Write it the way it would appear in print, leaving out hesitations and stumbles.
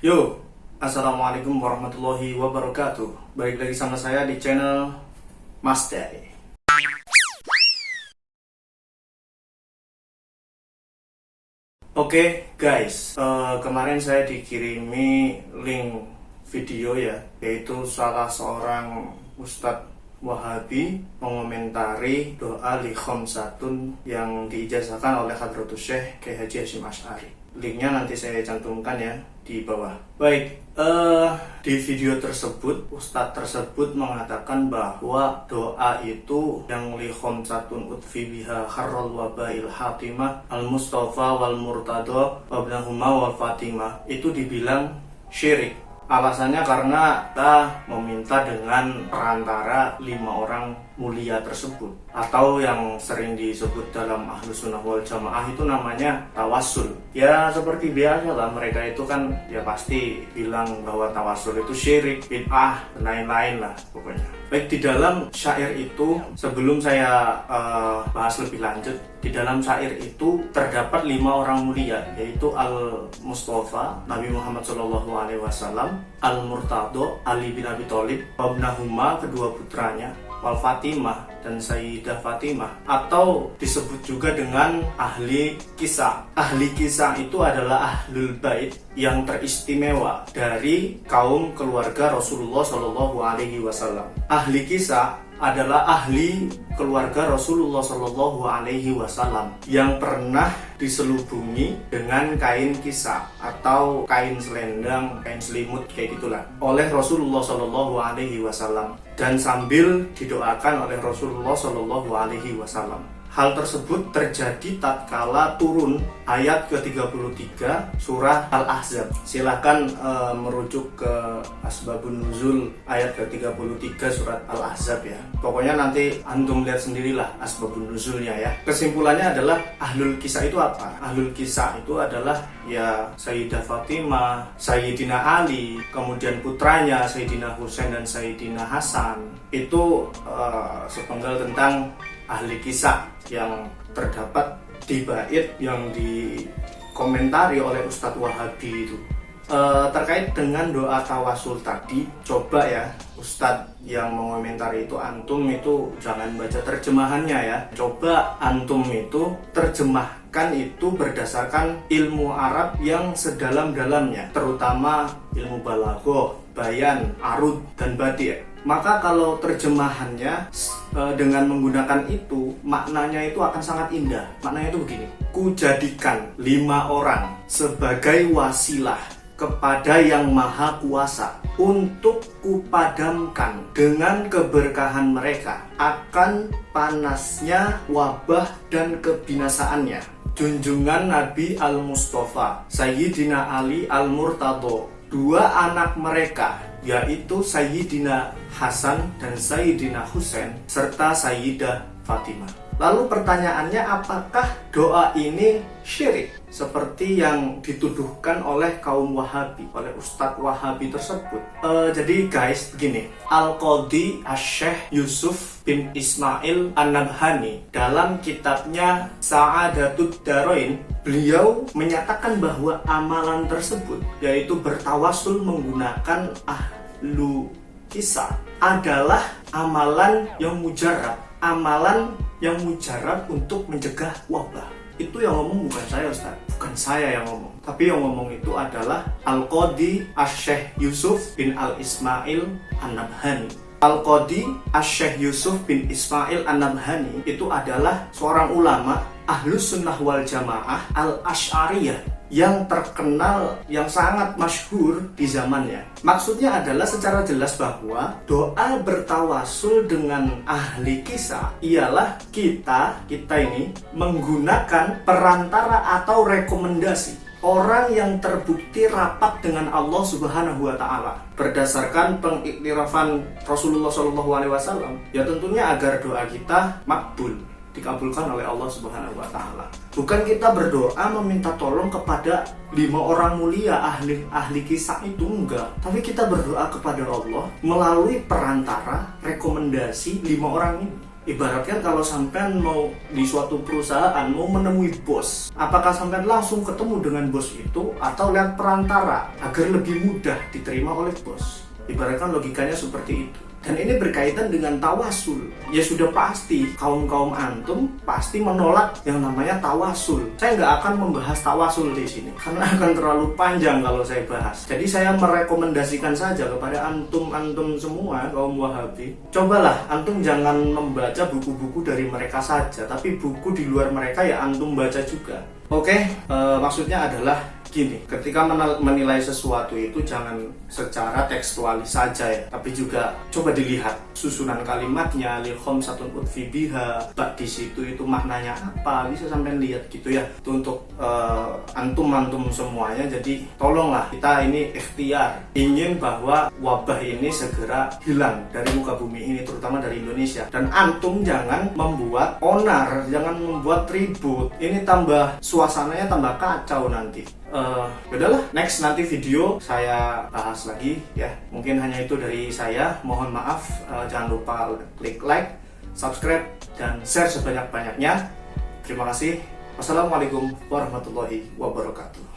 Yo, assalamualaikum warahmatullahi wabarakatuh. Balik lagi sama saya di channel Mas Day. Oke guys, kemarin saya dikirimi link video ya, yaitu salah seorang Ustadz Wahabi mengomentari doa li khamsatun yang diijazahkan oleh Hadratus Syekh Kiai Haji Hasyim Asy'ari. Linknya nanti saya cantumkan ya di bawah. Baik, di video tersebut Ustadz tersebut mengatakan bahwa doa itu yang li khamsatun utfi biha kharral wabail hatimah al mustafa wal murtada wabnahuma wal fatimah itu dibilang syirik. Alasannya karena kita meminta dengan perantara 5 orang mulia tersebut, atau yang sering disebut dalam Ahlus Sunnah wal Jamaah itu namanya tawassul. Ya seperti biasa lah, mereka itu kan ya pasti bilang bahwa tawassul itu syirik, bid'ah, dan lain-lain lah pokoknya. Baik, di dalam syair itu, sebelum saya bahas lebih lanjut, di dalam syair itu terdapat 5 orang mulia, yaitu Al-Mustafa, Nabi Muhammad SAW, Al-Murtado, Ali bin Abi Thalib, Wabnahuma, kedua putranya, Wal Fatimah, dan Sayyidah Fatimah, atau disebut juga dengan ahli kisah. Ahli kisah itu adalah ahlul bait yang teristimewa dari kaum keluarga Rasulullah SAW. Ahli kisah adalah ahli keluarga Rasulullah SAW yang pernah diselubungi dengan kain kisah atau kain selendang, kain selimut kayak gitulah oleh Rasulullah SAW, dan sambil didoakan oleh Rasulullah SAW. Hal tersebut terjadi tatkala turun ayat ke-33 surah Al-Ahzab. Silahkan merujuk ke Asbabun Nuzul ayat ke-33 surat Al-Ahzab ya. Pokoknya nanti antum lihat sendirilah Asbabun Nuzulnya ya. Kesimpulannya adalah ahlul kisah itu apa? Ahlul kisah itu adalah ya Sayyidah Fatimah, Sayyidina Ali, kemudian putranya Sayyidina Husain dan Sayyidina Hasan. Itu sepenggal tentang ahli kisah yang terdapat di bait yang dikomentari oleh Ustadz Wahabi itu. Terkait dengan doa tawasul tadi, coba ya Ustadz yang mengomentari itu, antum itu jangan baca terjemahannya ya. Coba antum itu terjemahkan itu berdasarkan ilmu Arab yang sedalam-dalamnya, terutama ilmu balaghah, bayan, arud, dan badi'. Maka kalau terjemahannya dengan menggunakan itu, maknanya itu akan sangat indah. Maknanya itu begini: kujadikan 5 orang sebagai wasilah kepada yang maha kuasa untuk kupadamkan dengan keberkahan mereka akan panasnya wabah dan kebinasaannya junjungan Nabi Al-Mustafa, Sayyidina Ali Al-Murtado, 2 anak mereka yaitu Sayyidina Hasan dan Sayyidina Husain serta Sayyidah Fatimah. Lalu pertanyaannya, apakah doa ini syirik seperti yang dituduhkan oleh kaum Wahabi, oleh Ustadz Wahabi tersebut? Jadi guys, begini, Al-Qadhi Asy-Syaikh Yusuf bin Ismail An-Nabhani dalam kitabnya Sa'adatud Darain, beliau menyatakan bahwa amalan tersebut, yaitu bertawasul menggunakan ahlu kisah, adalah amalan yang mujarab, amalan yang mujarab untuk mencegah wabah. Itu yang ngomong bukan saya, Ustaz. Bukan saya yang ngomong, tapi yang ngomong itu adalah Al-Qadhi Asy-Syaikh Yusuf bin Al-Ismail An-Nabhani. Al-Qadhi Asy-Syaikh Yusuf bin Ismail An-Nabhani itu adalah seorang ulama Ahlus Sunnah wal Jamaah Al-Asy'ariyah yang terkenal, yang sangat masyhur di zamannya. Maksudnya adalah secara jelas bahwa doa bertawasul dengan ahli kisah ialah kita ini menggunakan perantara atau rekomendasi orang yang terbukti rapat dengan Allah Subhanahu wa Ta'ala berdasarkan pengiktirafan Rasulullah SAW. Ya tentunya agar doa kita makbul, dikabulkan oleh Allah Subhanahu wa Ta'ala. Bukan kita berdoa meminta tolong kepada 5 orang mulia ahli kisah itu, enggak. Tapi kita berdoa kepada Allah melalui perantara rekomendasi 5 orang ini. Ibaratkan kalau sampean mau di suatu perusahaan mau menemui bos, apakah sampean langsung ketemu dengan bos itu atau lihat perantara agar lebih mudah diterima oleh bos? Ibaratkan logikanya seperti itu. Dan ini berkaitan dengan tawasul. Ya sudah pasti kaum-kaum antum pasti menolak yang namanya tawasul. Saya nggak akan membahas tawasul di sini karena akan terlalu panjang kalau saya bahas. Jadi saya merekomendasikan saja kepada antum semua kaum Wahabi, cobalah antum jangan membaca buku-buku dari mereka saja, tapi buku di luar mereka ya antum baca juga. Oke, maksudnya adalah gini, ketika menilai sesuatu itu jangan secara tekstualis saja ya, tapi juga coba dilihat susunan kalimatnya, li khamsatun utfi biha, bak di situ itu maknanya apa, bisa sampai lihat gitu ya. Itu untuk antum semuanya. Jadi tolonglah kita ini ikhtiar ingin bahwa wabah ini segera hilang dari muka bumi ini, terutama dari Indonesia. Dan antum jangan membuat onar, jangan membuat ribut. Ini tambah suasananya tambah kacau nanti. Yaudahlah, next nanti video saya bahas lagi ya. Mungkin hanya itu dari saya. Mohon maaf, jangan lupa klik like, subscribe, dan share sebanyak-banyaknya. Terima kasih. Wassalamualaikum warahmatullahi wabarakatuh.